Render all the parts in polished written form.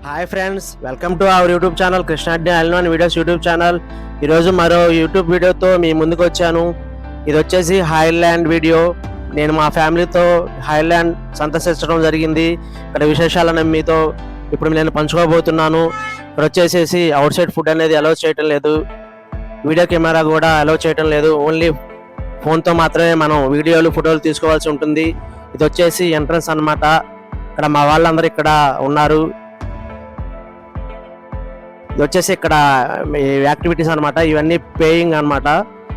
Hi friends, welcome to our YouTube channel Krishna Haailand videos YouTube channel. ఈరోజు మరో YouTube వీడియోతో మీ ముందుకు వచ్చాను. ఇది వచ్చేసి హాయిలాండ్ వీడియో. నేను మా ఫ్యామిలీతో హాయిలాండ్ సందర్శించడం జరిగింది. ఇక్కడ విశేషాలను మీతో ఇప్పుడు నేను పంచుకోబోతున్నాను. ఇక్కడ వచ్చేసేసి అవుట్ సైడ్ ఫుడ్ అనేది అలౌ చేయటం లేదు, వీడియో కెమెరా కూడా అలౌ చేయటం లేదు. ఓన్లీ ఫోన్తో మాత్రమే మనం వీడియోలు ఫోటోలు తీసుకోవాల్సి ఉంటుంది. ఇది వచ్చేసి ఎంట్రన్స్ అన్నమాట. ఇక్కడ మా వాళ్ళందరూ ఇక్కడ ఉన్నారు. ఇది వచ్చేసి ఇక్కడ యాక్టివిటీస్ అనమాట. ఇవన్నీ పేయింగ్ అనమాట.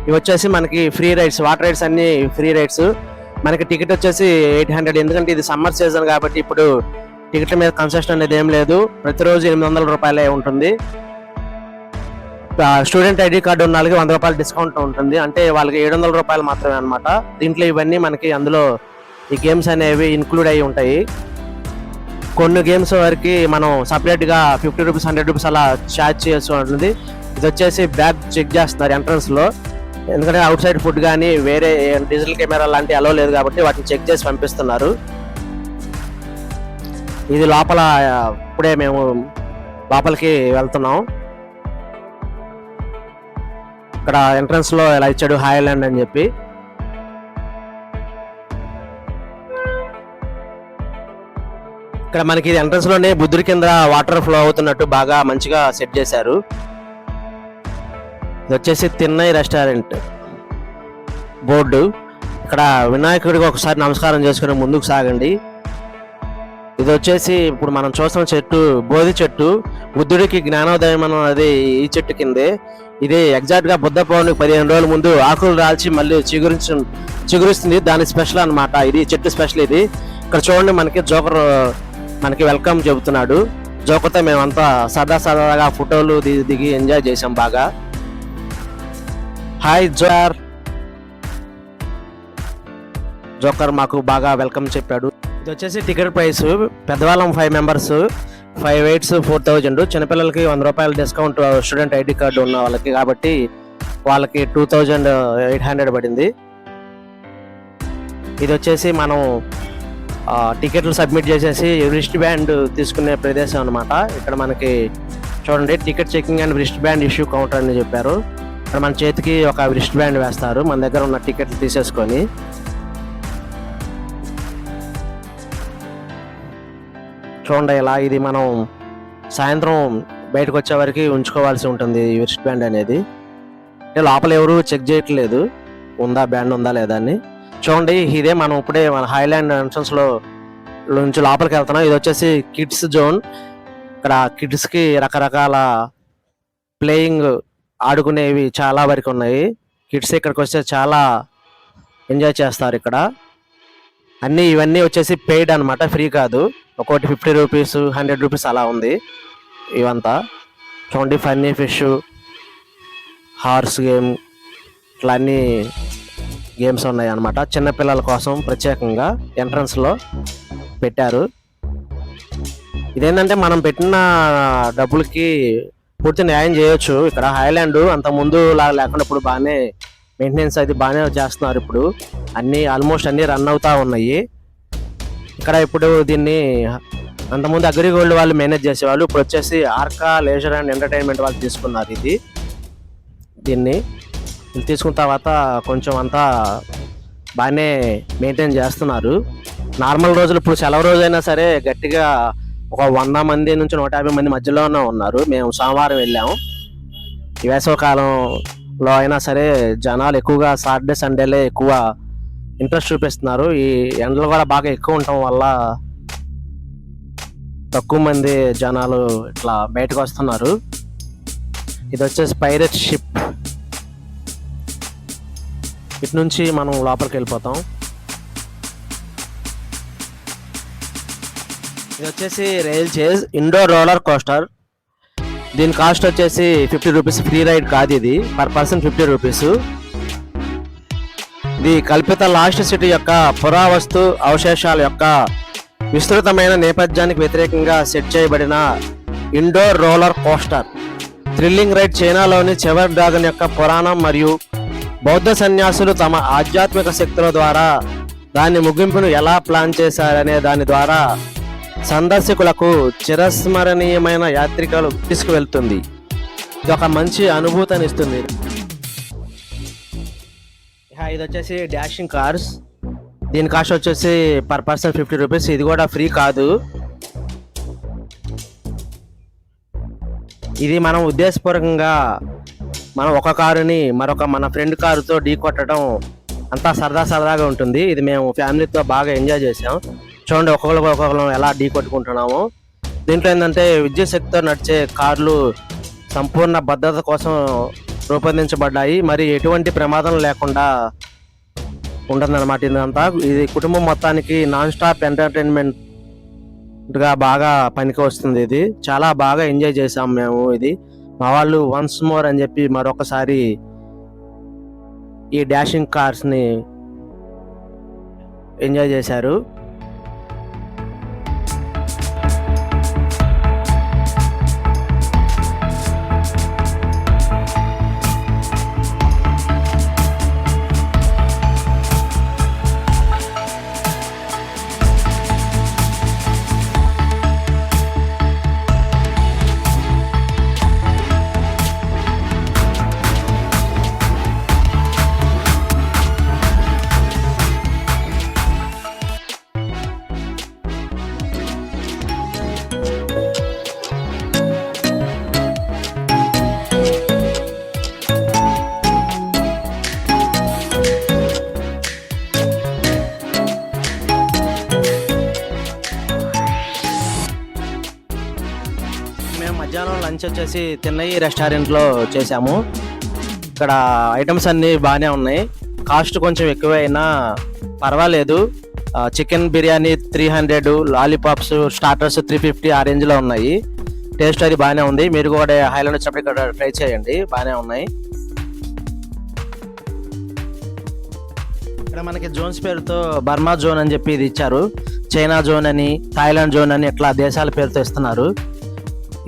ఇవి వచ్చేసి మనకి ఫ్రీ రైడ్స్, వాటర్ రైడ్స్ అన్ని ఫ్రీ రైడ్స్. మనకి టికెట్ వచ్చేసి 800. ఎందుకంటే ఇది సమ్మర్ సీజన్ కాబట్టి ఇప్పుడు టికెట్ల మీద కన్సెషన్ అనేది ఏం లేదు. ప్రతిరోజు 800 రూపాయలే ఉంటుంది. స్టూడెంట్ ఐడి కార్డు ఉన్న వాళ్ళకి 100 రూపాయలు డిస్కౌంట్ ఉంటుంది. అంటే వాళ్ళకి 700 రూపాయలు మాత్రమే అనమాట. దీంట్లో ఇవన్నీ మనకి అందులో ఈ గేమ్స్ అనేవి ఇన్క్లూడ్ అయ్యి ఉంటాయి. కొన్ని గేమ్స్ వరకు మనం సపరేట్గా 50 రూపీస్ 100 రూపీస్ అలా ఛార్జ్ చేస్తూ ఉంటుంది. ఇది వచ్చేసి బ్యాగ్ చెక్ చేస్తున్నారు ఎంట్రన్స్లో. ఎందుకంటే అవుట్ సైడ్ ఫుడ్ కానీ వేరే డిజిటల్ కెమెరా లాంటి అలో లేదు కాబట్టి వాటిని చెక్ చేసి పంపిస్తున్నారు. ఇది లోపల ఇప్పుడే మేము లోపలికి వెళ్తున్నాం. ఇక్కడ ఎంట్రన్స్లో ఇలా ఇచ్చాడు హాయిలాండ్ అని చెప్పి. ఇక్కడ మనకి ఎంట్రన్స్ లోనే బుద్ధుడి కింద వాటర్ ఫ్లో అవుతున్నట్టు బాగా మంచిగా సెట్ చేశారు. ఇది వచ్చేసి తిన్నై రెస్టారెంట్ బోర్డు. ఇక్కడ వినాయకుడికి ఒకసారి నమస్కారం చేసుకుని ముందుకు సాగండి. ఇది వచ్చేసి ఇప్పుడు మనం చూస్తున్న చెట్టు బోధి చెట్టు. బుద్ధుడికి జ్ఞానోదయం అనేది ఈ చెట్టు కిందే. ఇది ఎగ్జాక్ట్ గా బుద్ధ పౌర్ణమికి 15 రోజుల ముందు ఆకులు రాల్చి మళ్ళీ చిగురిస్తుంది. దాని స్పెషల్ అనమాట. ఇది చెట్టు స్పెషల్. ఇది ఇక్కడ చూడండి, మనకి జోకర్ మనకి వెల్కమ్ చెబుతున్నాడు. జోకర్తో మేమంతా సరదాగా ఫోటోలు దిగి ఎంజాయ్ చేసాం బాగా. హాయ్ జోకర్ మాకు బాగా వెల్కమ్ చెప్పాడు. ఇది వచ్చేసి టికెట్ ప్రైస్. పెద్దవాళ్ళం 5 మెంబర్స్ 5 weights 4000. చిన్నపిల్లలకి 100 రూపాయలు డిస్కౌంట్ స్టూడెంట్ ఐడి కార్డు ఉన్న వాళ్ళకి కాబట్టి వాళ్ళకి 2800 పడింది. ఇది వచ్చేసి మనం టికెట్లు సబ్మిట్ చేసేసి రిస్ట్ బ్యాండ్ తీసుకునే ప్రదేశం అనమాట. ఇక్కడ మనకి చూడండి, ticket checking and wrist band issue counter అని చెప్పారు. ఇక్కడ మన చేతికి ఒక రిస్ట్ బ్యాండ్ వేస్తారు మన దగ్గర ఉన్న టికెట్లు తీసేసుకొని. చూడండి ఇలా, ఇది మనం సాయంత్రం బయటకు వచ్చే వరకు ఉంచుకోవాల్సి ఉంటుంది ఈ రిస్ట్ బ్యాండ్ అనేది. లోపల ఎవరు చెక్ చేయట్లేదు బ్యాండ్ ఉందా లేదా అని. చూడండి, ఇదే మనం ఇప్పుడే మన హాయిలాండ్ ఎంట్రన్స్ లో నుంచి లోపలికి వెళ్తున్నాం. ఇది వచ్చేసి కిడ్స్ జోన్. ఇక్కడ కిడ్స్ కి రకరకాల ప్లేయింగ్ ఆడుకునేవి చాలా వరకు ఉన్నాయి. కిడ్స్ ఇక్కడికి వస్తే చాలా ఎంజాయ్ చేస్తారు. ఇక్కడ ఇవన్నీ వచ్చేసి పెయిడ్ అనమాట, ఫ్రీ కాదు. ఒక్కొక్కటి 50 రూపీస్ 100 రూపీస్ అలా ఉంది. ఇవంతా చూడండి, ఫన్నీ ఫిష్, హార్స్ గేమ్, ఇట్లా అన్నీ గేమ్స్ ఉన్నాయి అన్నమాట. చిన్నపిల్లల కోసం ప్రత్యేకంగా ఎంట్రన్స్లో పెట్టారు. ఇదేంటంటే మనం పెట్టిన డబ్బులకి పూర్తి న్యాయం చేయొచ్చు. ఇక్కడ హాయిలాండ్ అంత ముందు లేకుండా ఇప్పుడు బాగానే మెయింటెనెన్స్ అది బాగానే చేస్తున్నారు. ఇప్పుడు ఆల్మోస్ట్ అన్నీ రన్ అవుతా ఉన్నాయి. ఇక్కడ ఇప్పుడు దీన్ని అంతకుముందు అగ్రిగోల్డ్ వాళ్ళు మేనేజ్ చేసేవాళ్ళు. ఇప్పుడు వచ్చేసి ఆర్కా లేజర్ అండ్ ఎంటర్టైన్మెంట్ వాళ్ళు తీసుకున్నారు దీన్ని తీసుకున్న తర్వాత కొంచెం అంతా బాగానే మెయింటైన్ చేస్తున్నారు. నార్మల్ రోజులు, ఇప్పుడు సెలవు రోజైనా సరే గట్టిగా ఒక 100 మంది నుంచి 150 మంది మధ్యలోనే ఉన్నారు. మేము సోమవారం వెళ్ళాము. ఈ వేసవి కాలంలో అయినా సరే జనాలు ఎక్కువగా సాటర్డే సండేలే ఎక్కువ ఇంట్రెస్ట్ చూపిస్తున్నారు. ఈ ఎండలు కూడా బాగా ఎక్కువ ఉండటం వల్ల తక్కువ మంది జనాలు ఇట్లా బయటకు వస్తున్నారు. ఇది వచ్చేసి పైరేట్ షిప్. ఇటు నుంచి మనం లోపలికి వెళ్ళిపోతాం. ఇది వచ్చేసి rail chase indoor roller coaster. దీని కాస్ట్ వచ్చేసి 50 రూపీస్. ఫ్రీ రైడ్ కాదు ఇది, పర్ పర్సన్ 50 రూపీస్. ఇది కల్పిత లాస్ట్ సిటీ యొక్క పురావస్తు అవశేషాల యొక్క విస్తృతమైన నేపథ్యానికి వ్యతిరేకంగా సెట్ చేయబడిన indoor roller coaster. Thrilling ride చైనాలోని చివరి డ్రాగన్ యొక్క పురాణం మరియు బౌద్ధ సన్యాసులు తమ ఆధ్యాత్మిక శక్తుల ద్వారా దాని ముగింపును ఎలా ప్లాన్ చేశారనే దాని ద్వారా సందర్శకులకు చిరస్మరణీయమైన యాత్రికలు తీసుకువెళ్తుంది. ఇది ఒక మంచి అనుభూతిని ఇస్తుంది. ఇది వచ్చేసి డాషింగ్ కార్స్. దీని కాస్ట్ వచ్చేసి పర్ పర్సన్ 50 రూపీస్. ఇది కూడా ఫ్రీ కాదు. ఇది మనం ఉద్దేశపూర్వకంగా మనం ఒక కారుని మన ఫ్రెండ్ కారుతో ఢీ కొట్టడం అంతా సరదాగా ఉంటుంది. ఇది మేము ఫ్యామిలీతో బాగా ఎంజాయ్ చేసాం. చూడండి ఒక్కొక్కరు ఎలా ఢీ కొట్టుకుంటున్నాము. దీంట్లో ఏంటంటే విద్యుత్ శక్తితో నడిచే కార్లు సంపూర్ణ భద్రత కోసం రూపొందించబడ్డాయి. మరి ఎటువంటి ప్రమాదం లేకుండా ఉంటుందన్నమాట. ఇదంతా ఇది కుటుంబం మొత్తానికి నాన్ స్టాప్ ఎంటర్టైన్మెంట్గా బాగా పనికి వస్తుంది. ఇది చాలా బాగా ఎంజాయ్ చేసాం మేము. ఇది మా వాళ్ళు వన్స్ మోర్ అని చెప్పి మరొకసారి ఈ డాషింగ్ కార్స్ని ఎంజాయ్ చేశారు. మధ్యాహ్నం లంచ్ వచ్చేసి తిన్నయి రెస్టారెంట్లో చేసాము. ఇక్కడ ఐటమ్స్ అన్నీ బాగానే ఉన్నాయి. కాస్ట్ కొంచెం ఎక్కువైనా పర్వాలేదు. చికెన్ బిర్యానీ 300, లాలీపాప్స్ స్టార్టర్స్ 350 ఆ రేంజ్లో ఉన్నాయి. టేస్ట్ అది బాగానే ఉంది. మీరు కూడా హైలాండ్ వచ్చినప్పుడు ఇక్కడ ట్రై చేయండి, బాగానే ఉన్నాయి. ఇక్కడ మనకి జోన్స్ పేరుతో బర్మా జోన్ అని చెప్పి ఇది ఇచ్చారు. చైనా జోన్ అని, థాయిలాండ్ జోన్ అని ఇట్లా దేశాల పేరుతో ఇస్తున్నారు.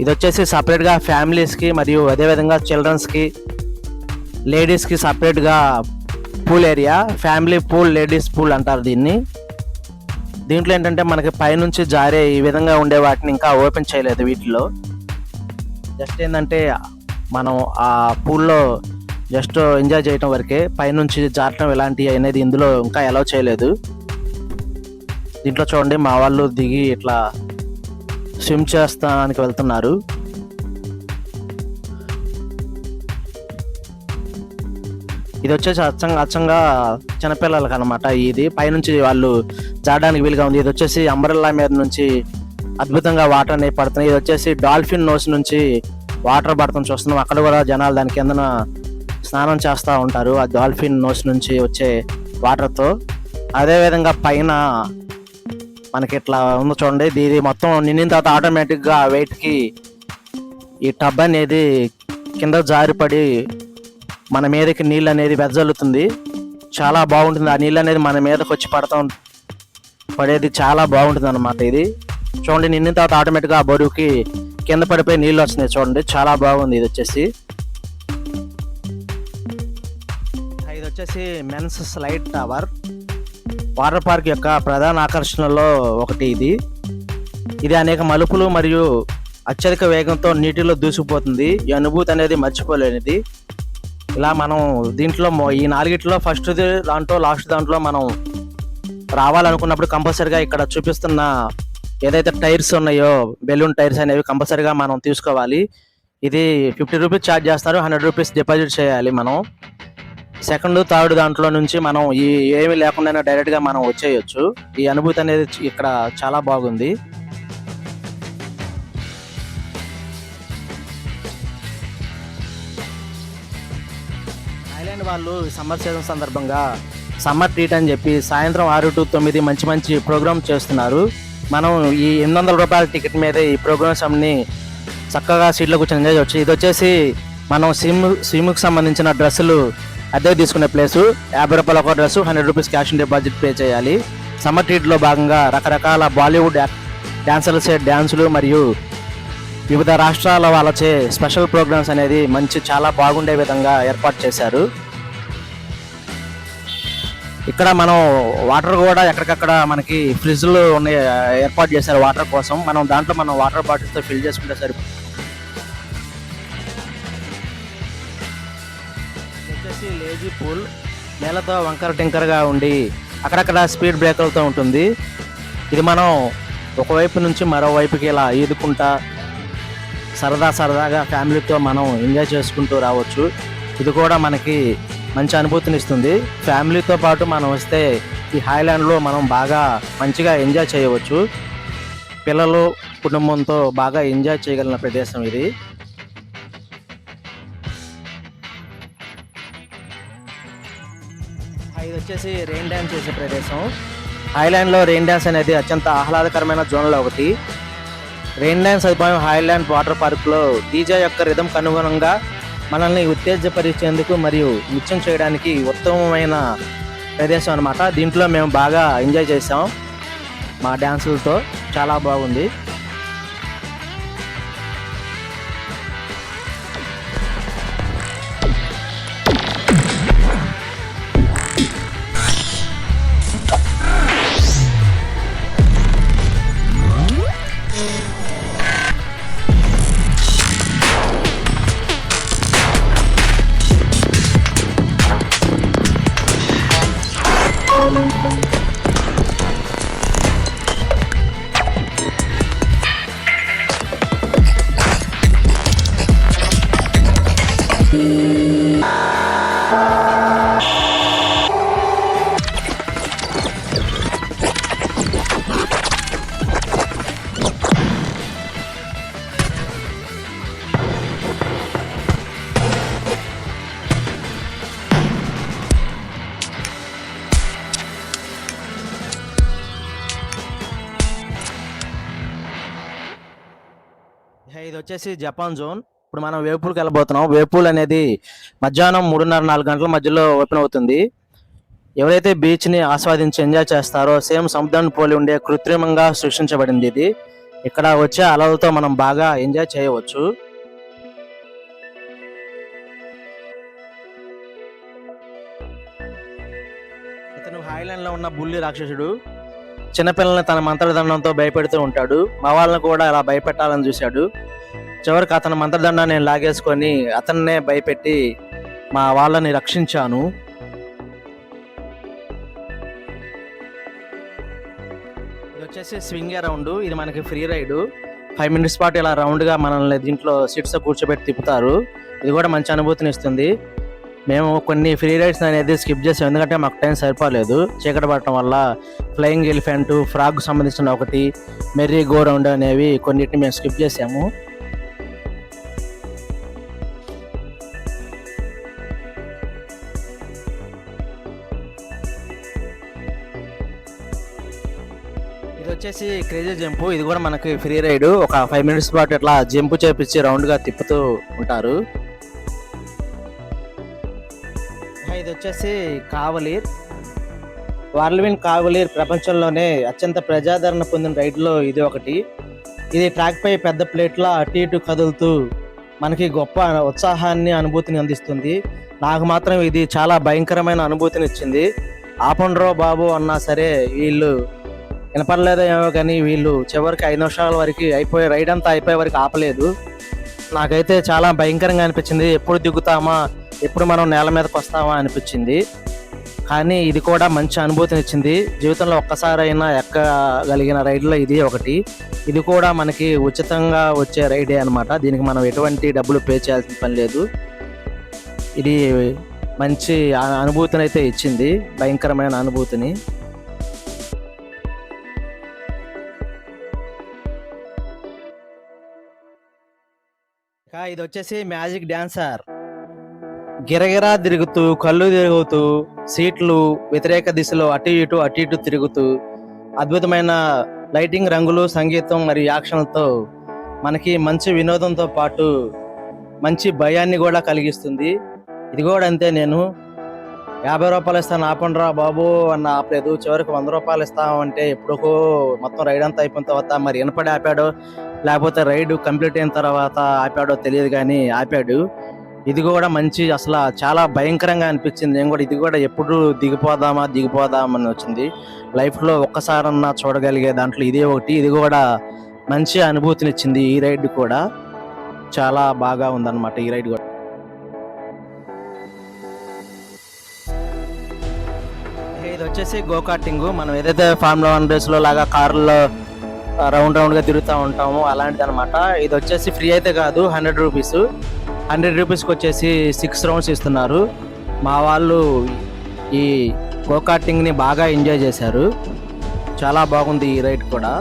ఇది వచ్చేసి సపరేట్గా ఫ్యామిలీస్కి మరియు అదేవిధంగా చిల్డ్రన్స్కి, లేడీస్కి సపరేట్గా pool area, family pool, ladies pool అంటారు దీన్ని. దీంట్లో ఏంటంటే మనకి పైనుంచి జారే ఈ విధంగా ఉండే వాటిని ఇంకా ఓపెన్ చేయలేదు. వీటిలో జస్ట్ ఏంటంటే మనం ఆ పూల్లో జస్ట్ ఎంజాయ్ చేయటం వరకే, పైనుంచి జారటం ఇలాంటివి అనేది ఇందులో ఇంకా అలౌ చేయలేదు. దీంట్లో చూడండి మా వాళ్ళు దిగి ఇట్లా స్విమ్ చేస్తానికి వెళ్తున్నారు. ఇది వచ్చేసి అచ్చంగా చిన్నపిల్లలకి అనమాట. ఇది పైనుంచి వాళ్ళు జారడానికి వీలుగా ఉంది. ఇది వచ్చేసి అంబ్రెల్లా మీద నుంచి అద్భుతంగా వాటర్ అనేవి పడుతున్నాయి. ఇది వచ్చేసి డాల్ఫిన్ నోస్ నుంచి వాటర్ పడుతుంది చూస్తున్నాం. అక్కడ కూడా జనాలు దాని కిందన స్నానం చేస్తూ ఉంటారు ఆ డాల్ఫిన్ నోస్ నుంచి వచ్చే వాటర్తో. అదేవిధంగా పైన మనకి ఇట్లా ఉంది చూడండి. ఇది మొత్తం నిండిన తర్వాత ఆటోమేటిక్గా వెయిట్కి ఈ టబ్ అనేది కింద జారిపడి మన మీదకి నీళ్ళు అనేది వెదజల్లుతుంది. చాలా బాగుంటుంది. ఆ నీళ్ళు అనేది మన మీదకి వచ్చి పడేది చాలా బాగుంటుంది అన్నమాట. ఇది చూడండి నిండిన తర్వాత ఆటోమేటిక్గా ఆ బరువుకి కింద పడిపోయి నీళ్ళు వస్తున్నాయి చూడండి. చాలా బాగుంది. ఇది వచ్చేసి men's slide tower, water park యొక్క ప్రధాన ఆకర్షణలో ఒకటి. ఇది అనేక మలుపులు మరియు అత్యధిక వేగంతో నీటిలో దూసుకుపోతుంది. ఈ అనుభూతి అనేది మర్చిపోలేనిది. ఇలా మనం దీంట్లో ఈ 4గిట్లో ఫస్ట్ దాంట్లో లాస్ట్ దాంట్లో మనం రావాలనుకున్నప్పుడు కంపల్సరిగా ఇక్కడ చూపిస్తున్న ఏదైతే టైర్స్ ఉన్నాయో బెలూన్ టైర్స్ అనేవి కంపల్సరిగా మనం తీసుకోవాలి. ఇది 50 రూపీస్ ఛార్జ్ చేస్తారు. 100 రూపీస్ డిపాజిట్ చేయాలి మనం. సెకండ్ థర్డ్ దాంట్లో నుంచి మనం ఏమీ లేకుండా డైరెక్ట్గా మనం వచ్చేయచ్చు. ఈ అనుభూతి అనేది ఇక్కడ చాలా బాగుంది. థాయిలాండ్ వాళ్ళు సమ్మర్ సీజన్ సందర్భంగా సమ్మర్ ట్రీట్ అని చెప్పి సాయంత్రం 6 to 9 మంచి ప్రోగ్రామ్ చేస్తున్నారు. మనం ఈ 800 రూపాయల టికెట్ మీద ఈ ప్రోగ్రామ్స్ అన్ని చక్కగా సీట్లో కూర్చొని ఎంజాయ్ చేయవచ్చు. ఇది వచ్చేసి మనం స్విమ్కి సంబంధించిన డ్రెస్సులు అదే తీసుకునే ప్లేసు. 50 రూపాయల ఒక dress, 100 rupees cash deposit pay చేయాలి. సమ్మర్ ట్రీట్లో భాగంగా రకరకాల బాలీవుడ్ డ్యాన్సర్లు డ్యాన్సులు మరియు వివిధ రాష్ట్రాల వాళ్ళచే స్పెషల్ ప్రోగ్రామ్స్ అనేది చాలా బాగుండే విధంగా ఏర్పాటు చేశారు. ఇక్కడ మనం వాటర్ కూడా ఎక్కడికక్కడ మనకి ఫ్రిడ్జ్లు ఉన్నాయి, ఏర్పాటు చేశారు వాటర్ కోసం. దాంట్లో మనం వాటర్ బాటిల్స్తో ఫిల్ చేసుకుంటే సరిపోతుంది. వచ్చేసి లేజీ పూల్, నేలతో వంకర టింకరగా ఉండి అక్కడక్కడ స్పీడ్ బ్రేకర్లతో ఉంటుంది. ఇది మనం ఒకవైపు నుంచి మరోవైపుకి ఇలా ఈదుకుంటా సరదాగా ఫ్యామిలీతో మనం ఎంజాయ్ చేసుకుంటూ రావచ్చు. ఇది కూడా మనకి మంచి అనుభూతిని ఇస్తుంది. ఫ్యామిలీతో పాటు మనం వస్తే ఈ హాయిలాండ్లో మనం బాగా మంచిగా ఎంజాయ్ చేయవచ్చు. పిల్లలు కుటుంబంతో బాగా ఎంజాయ్ చేయగలిగిన ప్రదేశం ఇది. ఇది వచ్చేసి రెయిన్ డ్యాన్స్ చేసే ప్రదేశం. హాయిలాండ్లో రెయిన్ డ్యాన్స్ అనేది అత్యంత ఆహ్లాదకరమైన జోన్లో ఒకటి. రెయిన్ డ్యాన్స్ సదుపాయం హాయిలాండ్ వాటర్ పార్క్లో డీజే యొక్క రిథంకు అనుగుణంగా మనల్ని ఉత్తేజపరిచేందుకు మరియు నృత్యం చేయడానికి ఉత్తమమైన ప్రదేశం అన్నమాట. దీంట్లో మేము బాగా ఎంజాయ్ చేసాం మా డ్యాన్సులతో, చాలా బాగుంది. ఇది వచ్చేసి జపాన్ జోన్. ఇప్పుడు మనం వేపూల్కి వెళ్ళబోతున్నాం. వేపూల్ అనేది మధ్యాహ్నం 3:30-4 గంటల మధ్యలో ఓపెన్ అవుతుంది. ఎవరైతే బీచ్ని ఆస్వాదించి ఎంజాయ్ చేస్తారో సేమ్ సముద్రాన్ని పోలి ఉండే కృత్రిమంగా సృష్టించబడింది ఇది. ఇక్కడ వచ్చే అలలతో మనం బాగా ఎంజాయ్ చేయవచ్చు. ఇతను హాయిలాండ్లో ఉన్న బుల్లి రాక్షసుడు. చిన్నపిల్లల్ని తన మంత్రదండంతో భయపెడుతూ ఉంటాడు. మా వాళ్ళని కూడా ఇలా భయపెట్టాలని చూశాడు. చివరికి అతని మంత్రదండాన్ని నేను లాగేసుకొని అతన్నే భయపెట్టి మా వాళ్ళని రక్షించాను. ఇది వచ్చేసి స్వింగ్ రౌండ్. ఇది మనకి ఫ్రీ రైడ్. 5 minutes పాటు ఇలా రౌండ్గా మనల్ని దీంట్లో సీట్స్ కూర్చోబెట్టి తిప్పుతారు. ఇది కూడా మంచి అనుభూతిని ఇస్తుంది. మేము కొన్ని ఫ్రీ రైడ్స్ అనేది స్కిప్ చేసాం, ఎందుకంటే మాకు టైం సరిపోలేదు. చీకటి పడటం వల్ల ఫ్లయింగ్ ఎలిఫెంట్, ఫ్రాగ్ సంబంధించిన ఒకటి, మెర్రీ గో రౌండ్ అనేవి కొన్నిటిని మేము స్కిప్ చేసాము. ఇది వచ్చేసి క్రేజీ జంప్. ఇది కూడా మనకి ఫ్రీ రైడ్. ఒక 5 minutes పాటు ఇట్లా జంప్ చేపించి రౌండ్గా తిప్పుతూ ఉంటారు. ఇది వచ్చేసి కావలీర్. వార్ల్విన్ కావలీర్ ప్రపంచంలోనే అత్యంత ప్రజాదరణ పొందిన రైడ్లో ఇది ఒకటి. ఇది ట్రాక్ పై పెద్ద ప్లేట్లా అటు ఇటు కదులుతూ మనకి గొప్ప ఉత్సాహాన్ని, అనుభూతిని అందిస్తుంది. నాకు మాత్రం ఇది చాలా భయంకరమైన అనుభూతిని ఇచ్చింది. ఆపండ్రో బాబు అన్నా సరే వీళ్ళు వినపడలేదో ఏమో కానీ వీళ్ళు చివరికి 5 నిమిషాల వరకు రైడ్ అంతా అయిపోయే వరకు ఆపలేదు. నాకైతే చాలా భయంకరంగా అనిపించింది. ఎప్పుడు దిగుతామా, ఎప్పుడు మనం నేల మీదకి వస్తామా అనిపించింది. కానీ ఇది కూడా మంచి అనుభూతిని ఇచ్చింది. జీవితంలో ఒక్కసారైనా ఎక్కగలిగిన రైడ్లో ఇది ఒకటి. ఇది కూడా మనకి ఉచితంగా వచ్చే రైడే అనమాట. దీనికి మనం ఎటువంటి డబ్బులు పే చేయాల్సిన పని లేదు. ఇది మంచి అనుభూతిని అయితే ఇచ్చింది, భయంకరమైన అనుభూతిని. ఇది వచ్చేసి మ్యాజిక్ డాన్సర్. గిరగిరా తిరుగుతూ, కళ్ళు తిరుగుతూ, సీట్లు వ్యతిరేక దిశలో అటు ఇటు తిరుగుతూ, అద్భుతమైన లైటింగ్, రంగులు, సంగీతం మరియు యాక్షన్లతో మనకి మంచి వినోదంతో పాటు మంచి భయాన్ని కూడా కలిగిస్తుంది. ఇది కూడా అంతే. నేను 50 రూపాయలు ఇస్తాను ఆపండ్రా బాబు అన్న ఆపలేదు. చివరికి 100 రూపాయలు ఇస్తామంటే ఎప్పుడుకో మొత్తం రైడ్ అంతా అయిపోయిన తర్వాత మరి వినపడి ఆపాడో లేకపోతే రైడ్ కంప్లీట్ అయిన తర్వాత ఆపాడో తెలియదు కానీ ఆపాడు. ఇది కూడా మంచి అసలు చాలా భయంకరంగా అనిపించింది. నేను కూడా ఇది కూడా ఎప్పుడు దిగిపోదామని వచ్చింది. లైఫ్లో ఒక్కసారన్నా చూడగలిగే దాంట్లో ఇదే ఒకటి. ఇది కూడా మంచి అనుభూతినిచ్చింది. ఈ రైడ్ కూడా చాలా బాగా ఉందన్నమాట. ఈ రైడ్ కూడా ఇది వచ్చేసి గోకార్టింగ్. మనం ఏదైతే ఫార్ములా 1 రేస్లో లాగా కార్లో రౌండ్గా తిరుగుతూ ఉంటాము అలాంటిది అనమాట. ఇది వచ్చేసి ఫ్రీ అయితే కాదు, 100 రూపీస్. 100 రూపీస్కి వచ్చేసి 6 రౌండ్స్ ఇస్తున్నారు. మా వాళ్ళు ఈ గోకార్టింగ్ని బాగా ఎంజాయ్ చేశారు. చాలా బాగుంది ఈ రైడ్ కూడా.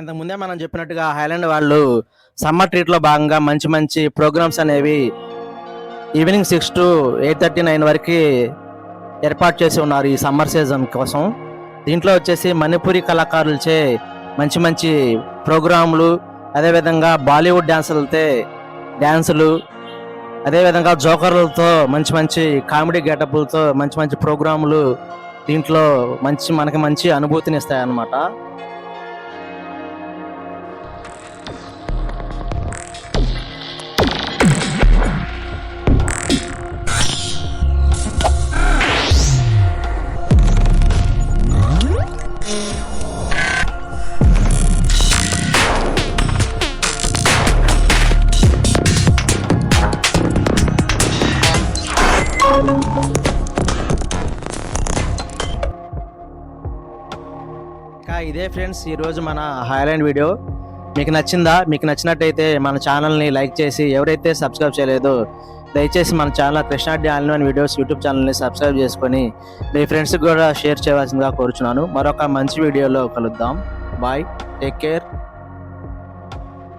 ఇంతకుముందే మనం చెప్పినట్టుగా హైలాండ్ వాళ్ళు సమ్మర్ ట్రీట్లో భాగంగా మంచి మంచి ప్రోగ్రామ్స్ అనేవి ఈవినింగ్ 6 to 8:39 వరకు ఏర్పాటు చేసి ఉన్నారు ఈ సమ్మర్ సీజన్ కోసం. దీంట్లో వచ్చేసి మణిపురి కళాకారులచే మంచి మంచి ప్రోగ్రాములు, అదేవిధంగా బాలీవుడ్ డ్యాన్సులు, అదేవిధంగా జోకర్లతో మంచి మంచి కామెడీ గెటప్లతో మంచి మంచి ప్రోగ్రాములు దీంట్లో మనకి మంచి అనుభూతిని ఇస్తాయి అన్నమాట. ఇదే ఫ్రెండ్స్ ఈరోజు మన హైలాండ్ వీడియో. మీకు నచ్చిందా? మీకు నచ్చినట్టయితే మన ఛానల్ని లైక్ చేసి, ఎవరైతే సబ్స్క్రైబ్ చేయలేదో దయచేసి మన channel Krishna all-in-one videos YouTube ఛానల్ని సబ్స్క్రైబ్ చేసుకొని మీ ఫ్రెండ్స్కి కూడా షేర్ చేయవలసిందిగా కోరుచున్నాను. మరొక మంచి వీడియోలో కలుద్దాం. Bye, take care.